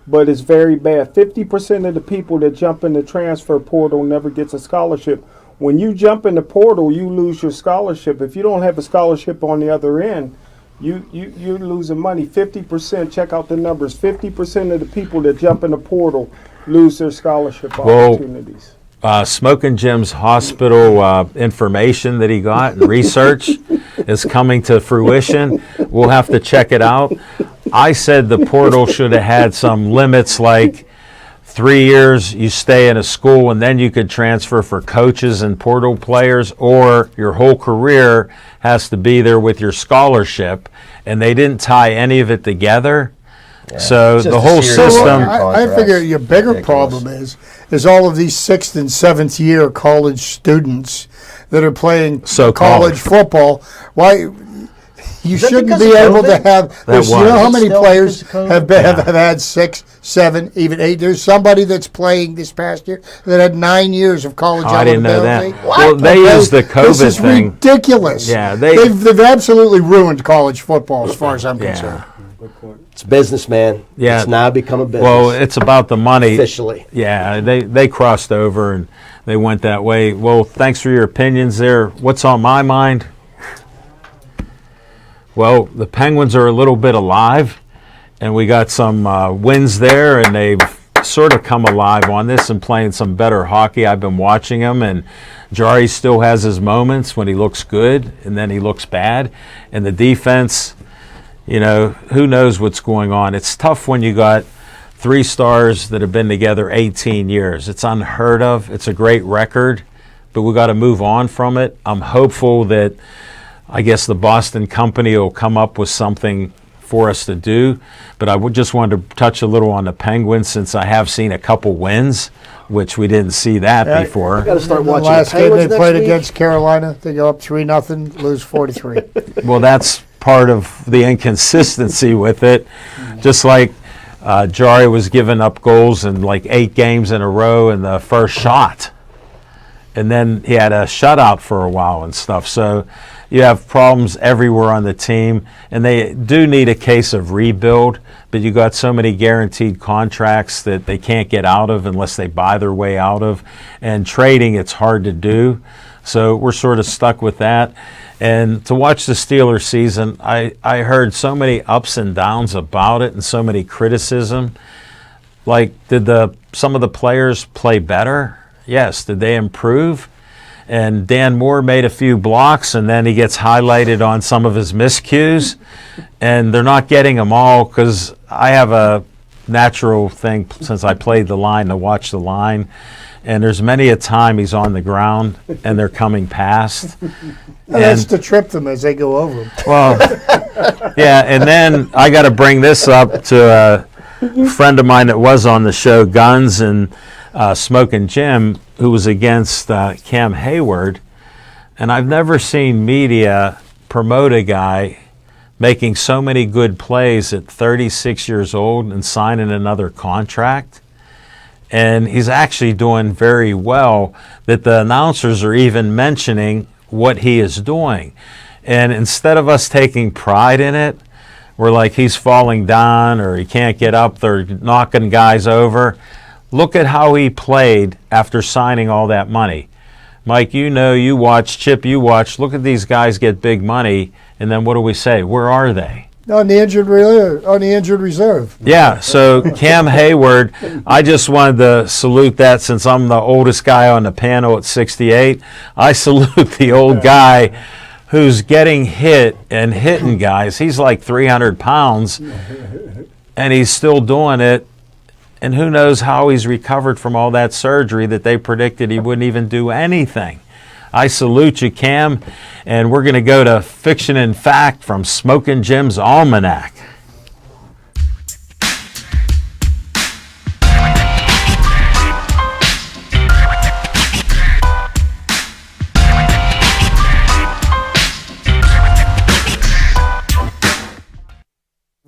but it's very bad. 50% of the people that jump in the transfer portal never gets a scholarship. When you jump in the portal, you lose your scholarship. If you don't have a scholarship on the other end, you're losing money. 50%, check out the numbers. 50% of the people that jump in the portal lose their scholarship opportunities. Smokin' Jim's hospital information that he got and research is coming to fruition. We'll have to check it out. I said the portal should have had some limits, like 3 years you stay in a school and then you could transfer for coaches and portal players, or your whole career has to be there with your scholarship, and they didn't tie any of it together. Yeah. So the whole system. I figure your bigger problem is all of these 6th and 7th year college students that are playing college football. Why? You shouldn't be able to have. You know how many players have had 6, 7, even 8. There's somebody that's playing this past year that had 9 years of college eligibility. I didn't know that. Well, they used the COVID thing. This is ridiculous. Yeah, they've absolutely ruined college football as far as I'm concerned. It's business, man. Yeah. It's now become a business. Well, it's about the money. Officially. Yeah, they crossed over and they went that way. Well, thanks for your opinions there. What's on my mind? Well, the Penguins are a little bit alive, and we got some wins there, and they've sort of come alive on this and playing some better hockey. I've been watching them, and Jari still has his moments when he looks good and then he looks bad. And the defense, who knows what's going on. It's tough when you got 3 stars that have been together 18 years. It's unheard of. It's a great record, but we got to move on from it. I'm hopeful that I guess the Boston company will come up with something for us to do. But I would just want to touch a little on the Penguins, since I have seen a couple wins, which we didn't see that before. We got to start watching the last the Penguins game they played week. Against Carolina. They go up 3-0, lose 43. Well, that's part of the inconsistency with it. Just like Jari was giving up goals in like 8 games in a row in the first shot. And then he had a shutout for a while and stuff. So you have problems everywhere on the team, and they do need a case of rebuild, but you got so many guaranteed contracts that they can't get out of unless they buy their way out of. And trading, it's hard to do. So we're sort of stuck with that. And to watch the Steelers season, I heard so many ups and downs about it and so many criticism. Like, did some of the players play better? Yes. Did they improve? And Dan Moore made a few blocks, and then he gets highlighted on some of his miscues. And they're not getting them all because I have a natural thing since I played the line to watch the line. And there's many a time he's on the ground and they're coming past. And that's to trip them as they go over them. Well, yeah, and then I got to bring this up to a friend of mine that was on the show, Guns, and Smoking Jim, who was against Cam Hayward. And I've never seen media promote a guy making so many good plays at 36 years old and signing another contract. And he's actually doing very well, that the announcers are even mentioning what he is doing. And instead of us taking pride in it, we're like, he's falling down or he can't get up, they're knocking guys over. Look at how he played after signing all that money. Mike, you watch, Chip, you watch. Look at these guys get big money, and then what do we say? Where are they? On the injured reserve. Yeah, so Cam Hayward, I just wanted to salute that since I'm the oldest guy on the panel at 68. I salute the old guy who's getting hit and hitting guys. He's like 300 pounds, and he's still doing it. And who knows how he's recovered from all that surgery that they predicted he wouldn't even do anything. I salute you, Cam, and we're going to go to Fiction and Fact from Smokin' Jim's Almanac.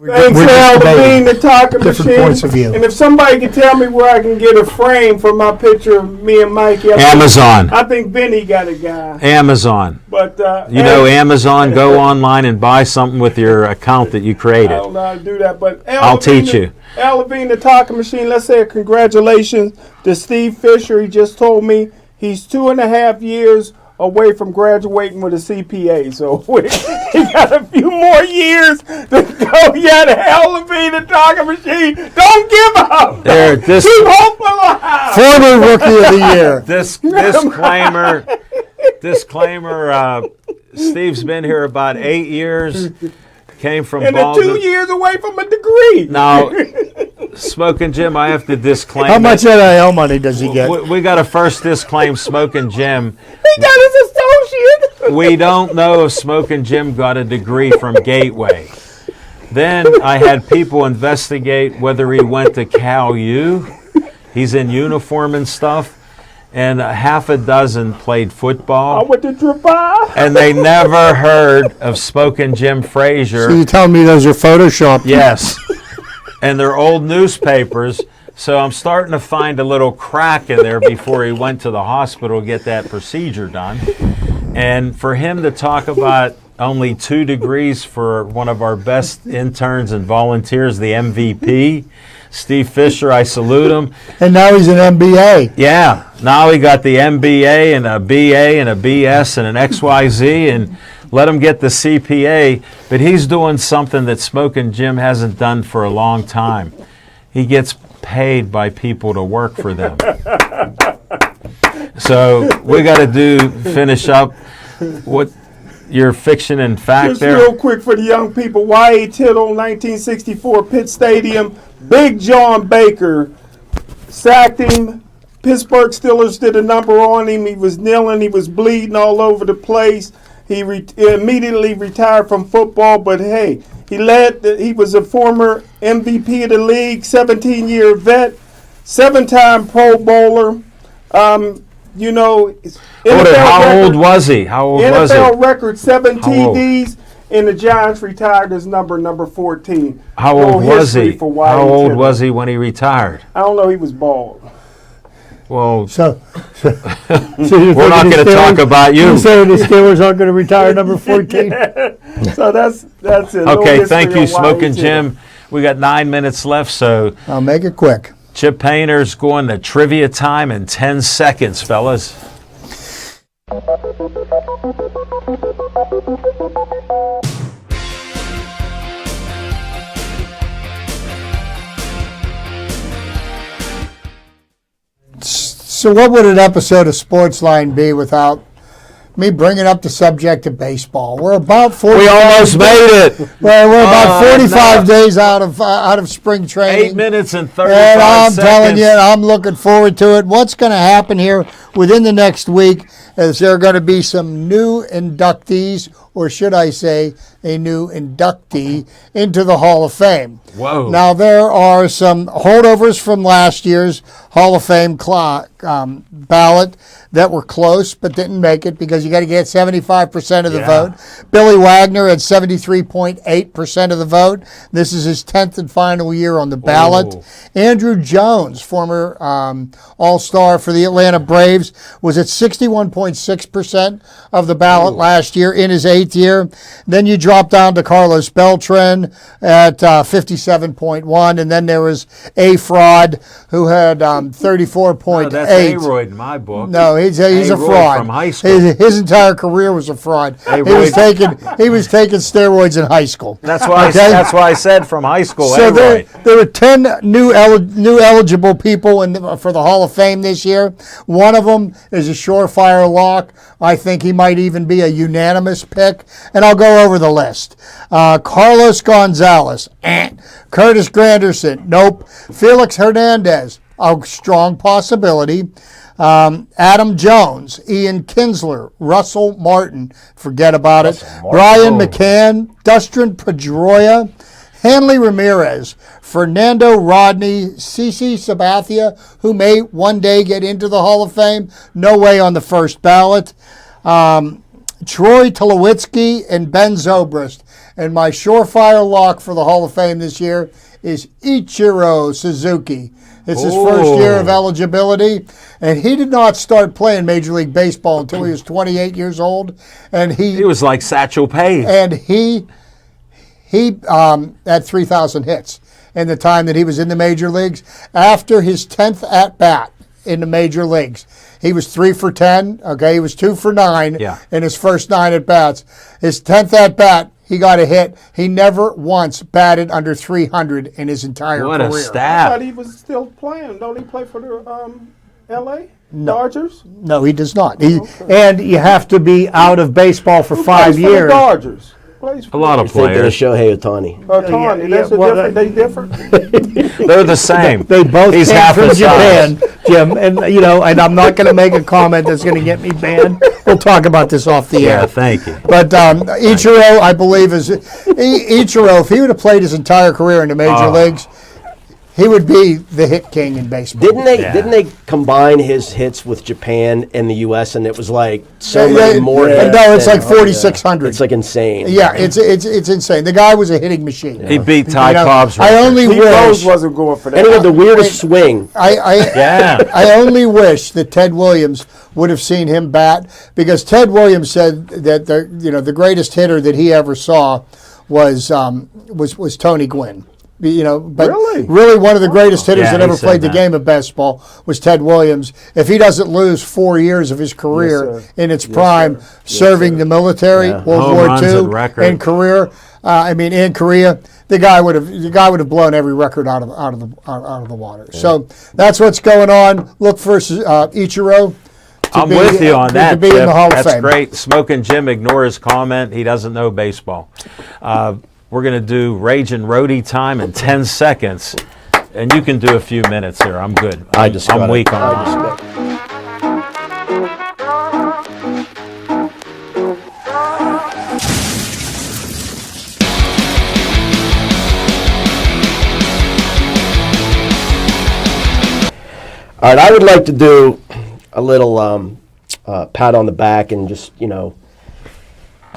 Thanks, Al, for being the talking different points of view. And if somebody can tell me where I can get a frame for my picture of me and Mikey, Amazon. I think Benny got a guy. Amazon. But Amazon. Go online and buy something with your account that you created. I don't know how to do that, but I'll teach you. Al Levine, the talking machine. Let's say a congratulations to Steve Fisher. He just told me he's 2.5 years away from graduating with a CPA, so he got a few more years to go. Yeah, the Al Levine, the talking machine. Don't give up. There, Keep hope alive. Former Rookie of the Year. Disclaimer. Steve's been here about 8 years. Came from and Boston. 2 years away from a degree. Now, Smoking Jim, I have to disclaim. How much NIL money does he get? We got to first disclaim Smoking Jim. He got his associate. We don't know if Smoking Jim got a degree from Gateway. Then I had people investigate whether he went to Cal U. He's in uniform and stuff. And half a dozen played football. I went to Drapa. And they never heard of Smoking Jim Frazier. So you're telling me those are photoshopped? Yes. And they're old newspapers. So I'm starting to find a little crack in there before he went to the hospital to get that procedure done. And for him to talk about only 2 degrees for one of our best interns and volunteers, the MVP, Steve Fisher, I salute him. And now he's an MBA. Yeah, now he got the MBA and a BA and a BS and an XYZ, and let him get the CPA. But he's doing something that Smoking Jim hasn't done for a long time. He gets paid by people to work for them. So we got to finish up what your fiction and fact Just there. real quick for the young people. Y.A. Tittle, 1964, Pitt Stadium. Big John Baker sacked him. Pittsburgh Steelers did a number on him. He was kneeling. He was bleeding all over the place. He immediately retired from football, but hey, he was a former MVP of the league, 17-year vet, 7-time Pro Bowler. How old was he? NFL record, 7 TDs, and the Giants retired his number 14. How old was he? How old Tittle. was he when he retired? I don't know. He was bald. Well, So we're not going to talk about you. You saying the Steelers aren't going to retire number 14? So that's it. Okay, thank you, Smoking Jim. We got 9 minutes left, so I'll make it quick. Chip Painter's going to trivia time in 10 seconds, fellas. So what would an episode of Sportsline be without me bringing up the subject of baseball? We're about 45. We almost made it. We're about 45 days out of spring training. 8 minutes and 35 and I'm seconds. telling you, I'm looking forward to it. What's going to happen here within the next week is there are going to be some new inductees, or should I say a new inductee, into the Hall of Fame. Whoa. Now, there are some holdovers from last year's Hall of Fame ballot that were close but didn't make it because you got to get 75% of the vote. Billy Wagner had 73.8% of the vote. This is his 10th and final year on the ballot. Oh. Andrew Jones, former All-Star for the Atlanta Braves, was at 61.6% of the ballot last year in his 8th year. Then you drop down to Carlos Beltran at 57.1, and then there was A. Fraud, who had 34.8. No, that's A-Royd in my book. No, he's a fraud. From high school. His entire career was a fraud. He was taking steroids in high school. That's why. That's why I said from high school. So there were 10 new eligible people for the Hall of Fame this year. One of them is a surefire lock. I think he might even be a unanimous pick. And I'll go over the list. Carlos Gonzalez, Curtis Granderson, nope. Felix Hernandez, a strong possibility. Adam Jones, Ian Kinsler, Russell Martin, forget about it. Brian McCann, Dustin Pedroia, Hanley Ramirez, Fernando Rodney, CeCe Sabathia, who may one day get into the Hall of Fame, no way on the first ballot. Troy Tulowitzki and Ben Zobrist. And my surefire lock for the Hall of Fame this year is Ichiro Suzuki. It's his first year of eligibility, and he did not start playing Major League Baseball until he was 28 years old. And he was like Satchel Paige. And he had 3,000 hits in the time that he was in the major leagues. After his 10th at bat in the major leagues, he was 3 for 10. Okay, he was 2 for 9 in his first 9 at bats. His 10th at bat, he got a hit. He never once batted under 300 in his entire career. What a stat! I thought he was still playing. Don't he play for the L.A. Dodgers? No, he does not. And you have to be out of baseball for 5 years. For the Dodgers. A lot of players. Shohei Ohtani. They different. They're the same. They both He's came half from the Japan, size. Jim. And and I'm not going to make a comment that's going to get me banned. We'll talk about this off the air. Yeah, thank you. But Ichiro, I believe, Ichiro, if he would have played his entire career in the major leagues, he would be the hit king in baseball. Didn't they combine his hits with Japan and the U.S. and it was like many more hits? No, it's like 4,600. It's like insane. Yeah, it's insane. The guy was a hitting machine. He beat Ty Cobb's record. I only wish wasn't going for that. And he had the weirdest swing. I only wish that Ted Williams would have seen him bat, because Ted Williams said that the greatest hitter that he ever saw was Tony Gwynn. But really one of the greatest hitters that ever played the game of baseball was Ted Williams. If he doesn't lose 4 years of his career in its prime, serving the military, World War II, in Korea, the guy would have blown every record out of the water. Yeah. So that's what's going on. Look for Ichiro. I'm with you on that. To be in the Hall of Fame. That's great. Smoking Jim, ignore his comment. He doesn't know baseball. We're going to do Raging Roadie time in 10 seconds, and you can do a few minutes here. I'm good. I'm weak on it. All right, I would like to do a little pat on the back and just,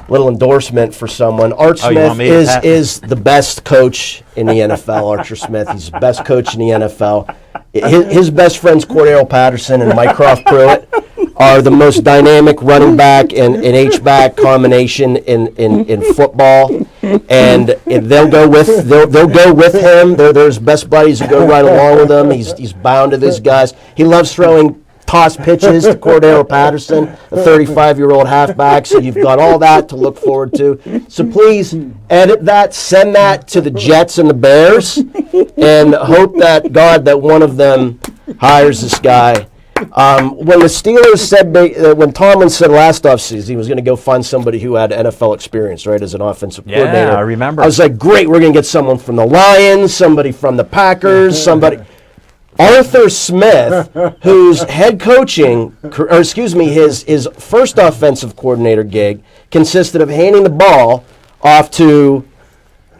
little endorsement for someone. Art Smith is the best coach in the NFL, Archer Smith. He's the best coach in the NFL. His best friends, Cordero Patterson and Mycroft Pruitt, are the most dynamic running back and H-back combination in football. And they'll go with him. They're his best buddies who go right along with him. He's bound to these guys. He loves throwing toss pitches to Cordero Patterson, a 35-year-old halfback. So you've got all that to look forward to. So please edit that, send that to the Jets and the Bears, and hope that one of them hires this guy When the Steelers said when Tomlin said last offseason he was going to go find somebody who had NFL experience, right, as an offensive coordinator. Yeah, I remember. I was like, great, we're going to get someone from the Lions, somebody from the Packers, somebody. Arthur Smith, whose head coaching, or excuse me, his first offensive coordinator gig consisted of handing the ball off to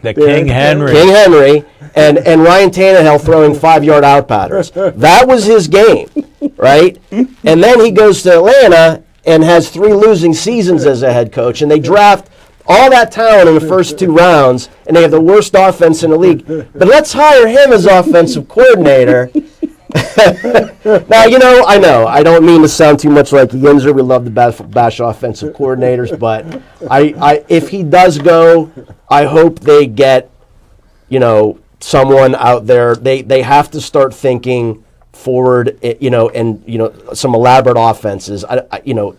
King Henry. King Henry and Ryan Tannehill throwing 5-yard out patterns. That was his game, right? And then he goes to Atlanta and has 3 losing seasons as a head coach, and they draft all that talent in the first 2 rounds, and they have the worst offense in the league. But let's hire him as offensive coordinator. Now, I don't mean to sound too much like Yinzer. We love to bash offensive coordinators, but if he does go, I hope they get, someone out there. They have to start thinking forward, and some elaborate offenses.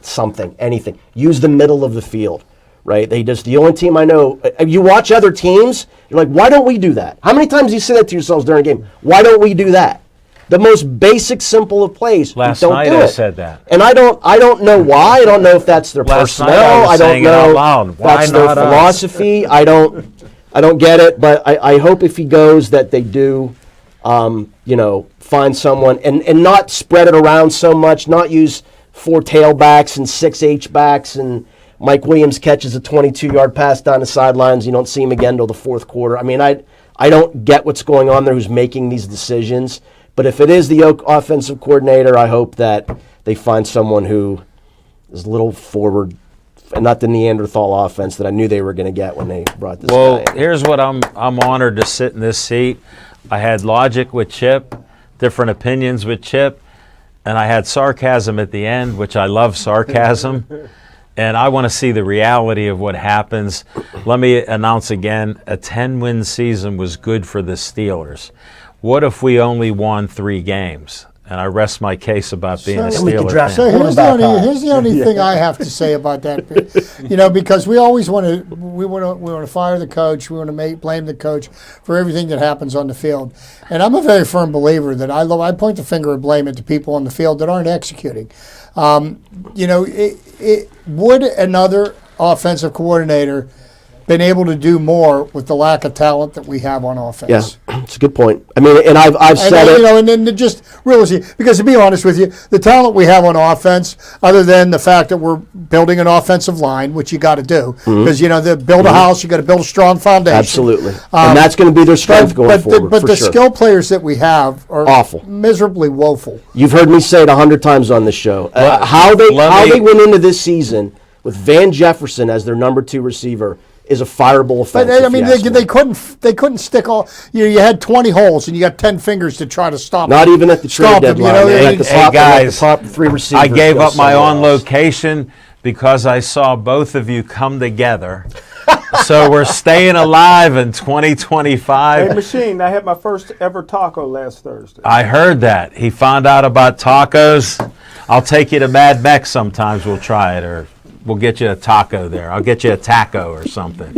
Something, anything. Use the middle of the field. Right? The only team I know. You watch other teams, you're like, why don't we do that? How many times do you say that to yourselves during a game? Why don't we do that? The most basic, simple of plays. Last don't night do I it. said that. And I don't know why. I don't know if that's their Last night personnel. I don't know if that's their philosophy. I don't get it. But I hope if he goes that they do, find someone and not spread it around so much. Not use 4 tailbacks and 6 H-backs and Mike Williams catches a 22-yard pass down the sidelines. You don't see him again until the 4th quarter. I mean, I don't get what's going on there, who's making these decisions. But if it is the offensive coordinator, I hope that they find someone who is a little forward, and not the Neanderthal offense that I knew they were going to get when they brought this guy in. Here's what I'm honored to sit in this seat. I had logic with Chip, different opinions with Chip, and I had sarcasm at the end, which I love sarcasm. And I want to see the reality of what happens. Let me announce again, a 10-win season was good for the Steelers. What if we only won 3 games? And I rest my case about being a Steeler fan. So here's the only thing I have to say about that, because we always want to fire the coach, we want to blame the coach for everything that happens on the field, and I'm a very firm believer that I point the finger of blame at the people on the field that aren't executing. Would another offensive coordinator been able to do more with the lack of talent that we have on offense? Yeah, it's a good point. I mean, and I've said it. And then just realize, because to be honest with you, the talent we have on offense, other than the fact that we're building an offensive line, which you got to do, because to build a house, you got to build a strong foundation. Absolutely, and that's going to be their strength going forward. But the skill players that we have are awful, miserably woeful. You've heard me say it 100 times on this show. How they went into this season with Van Jefferson as their number 2 receiver is a fireable offense. But I mean, they couldn't stick all. You had 20 holes and you got 10 fingers to try to stop. Not even at the trade deadline. Hey guys, the top 3 receivers. I gave up my own location because I saw both of you come together. So we're staying alive in 2025. Hey, Machine, I had my first ever taco last Thursday. I heard that. He found out about tacos. I'll take you to Mad Mex sometimes. We'll try it, or we'll get you a taco there. I'll get you a taco or something,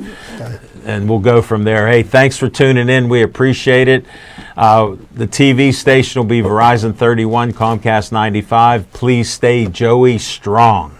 and we'll go from there. Hey, thanks for tuning in. We appreciate it. The TV station will be Verizon 31, Comcast 95. Please stay Joey strong.